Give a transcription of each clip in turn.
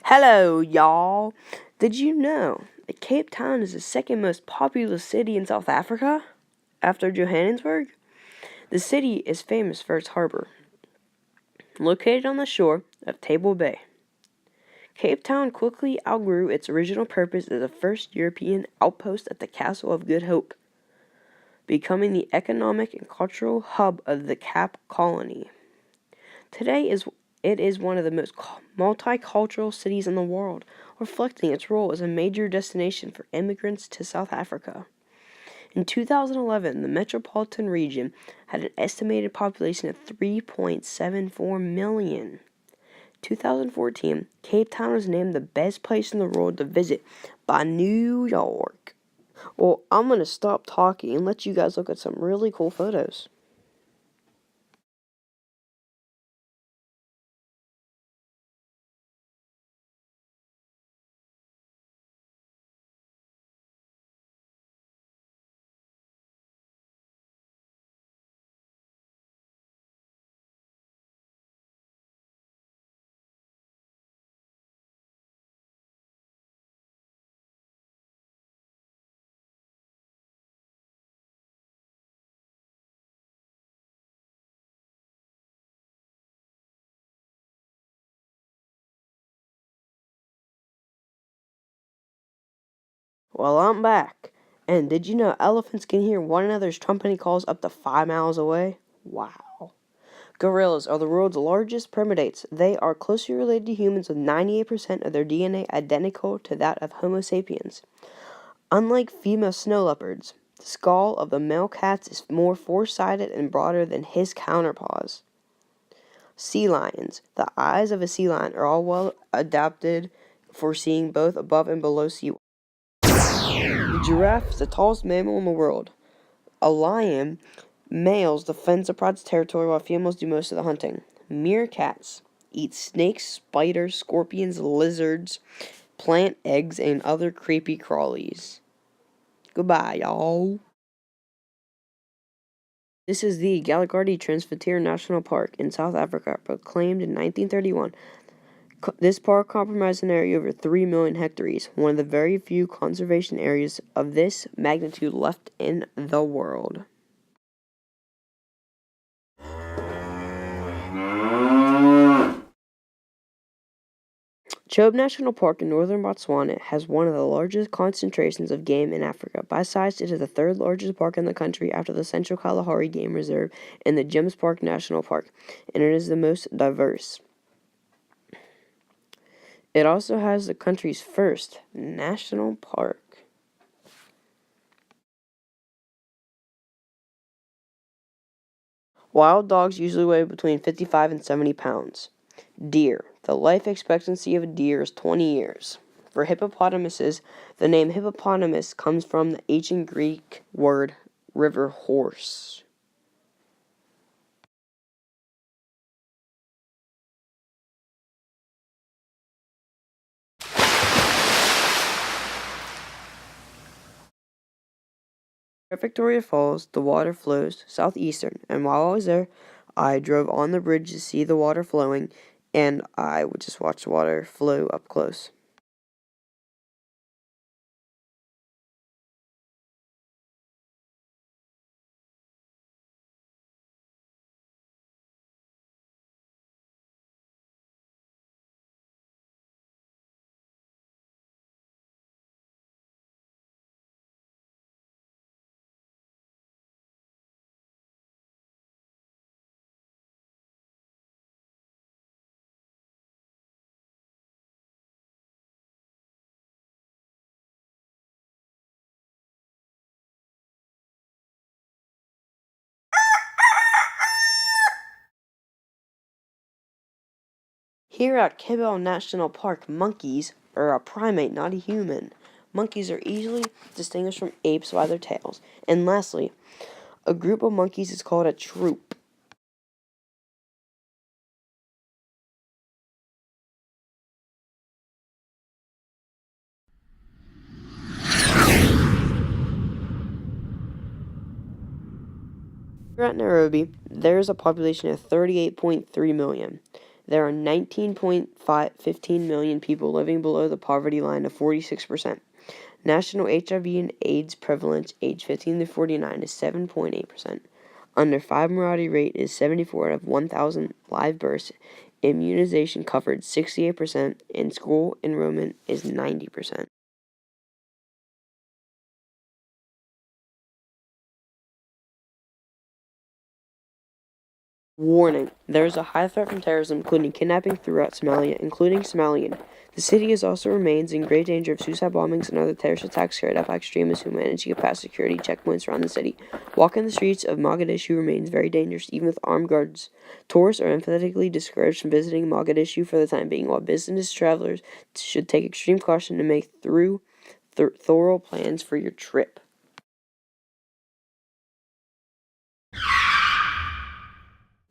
Hello, y'all. Did you know that Cape Town is the second most populous city in South Africa after Johannesburg? The city is famous for its harbor, located on the shore of Table Bay. Cape Town quickly outgrew its original purpose as the first European outpost at the Castle of Good Hope, becoming the economic and cultural hub of the Cape Colony. Today it is one of the most multicultural cities in the world, reflecting its role as a major destination for immigrants to South Africa. In 2011, the metropolitan region had an estimated population of 3.74 million. 2014, Cape Town was named the best place in the world to visit by New York. Well, I'm going to stop talking and let you guys look at some really cool photos. Well, I'm back. And did you know elephants can hear one another's trumpeting calls up to 5 miles away? Wow. Gorillas are the world's largest primates. They are closely related to humans with 98% of their DNA identical to that of Homo sapiens. Unlike female snow leopards, the skull of the male cat is more four-sided and broader than his counterparts. Sea lions. The eyes of a sea lion are all well adapted for seeing both above and below sea water. The giraffe is the tallest mammal in the world. A lion, males defend the pride's territory while females do most of the hunting. Meerkats eat snakes, spiders, scorpions, lizards, plant eggs, and other creepy crawlies. Goodbye, y'all. This is the Galagardi Transfrontier National Park in South Africa, proclaimed in 1931. This park comprises an area over 3 million hectares, one of the very few conservation areas of this magnitude left in the world. Chobe National Park in northern Botswana has one of the largest concentrations of game in Africa. By size, it is the third largest park in the country after the Central Kalahari Game Reserve and the James Park National Park, and it is the most diverse. It also has the country's first national park. Wild dogs usually weigh between 55 and 70 pounds. Deer. The life expectancy of a deer is 20 years. For hippopotamuses, the name hippopotamus comes from the ancient Greek word river horse. At Victoria Falls, the water flows southeastern, and while I was there, I drove on the bridge to see the water flowing, and I would just watch the water flow up close. Here at Kibble National Park, monkeys are a primate, not a human. Monkeys are easily distinguished from apes by their tails. And lastly, a group of monkeys is called a troop. Here at Nairobi, there is a population of 38.3 million. There are 19.15 million people living below the poverty line of 46%. National HIV and AIDS prevalence age 15 to 49 is 7.8%. Under 5 mortality rate is 74 out of 1,000 live births. Immunization covered 68%, and school enrollment is 90%. Warning: there is a high threat from terrorism, including kidnapping throughout Somalia, including Somalian. The city also remains in great danger of suicide bombings and other terrorist attacks carried out by extremists who manage to get past security checkpoints around the city. Walking the streets of Mogadishu remains very dangerous, even with armed guards. Tourists are emphatically discouraged from visiting Mogadishu for the time being, while business travelers should take extreme caution to make thorough plans for your trip.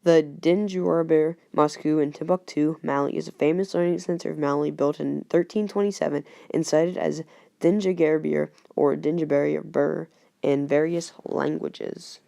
The Dinjorabir Mosque in Timbuktu, Mali, is a famous learning center of Mali built in 1327 and cited as Dinjagarbir or Dinjabarabir in various languages.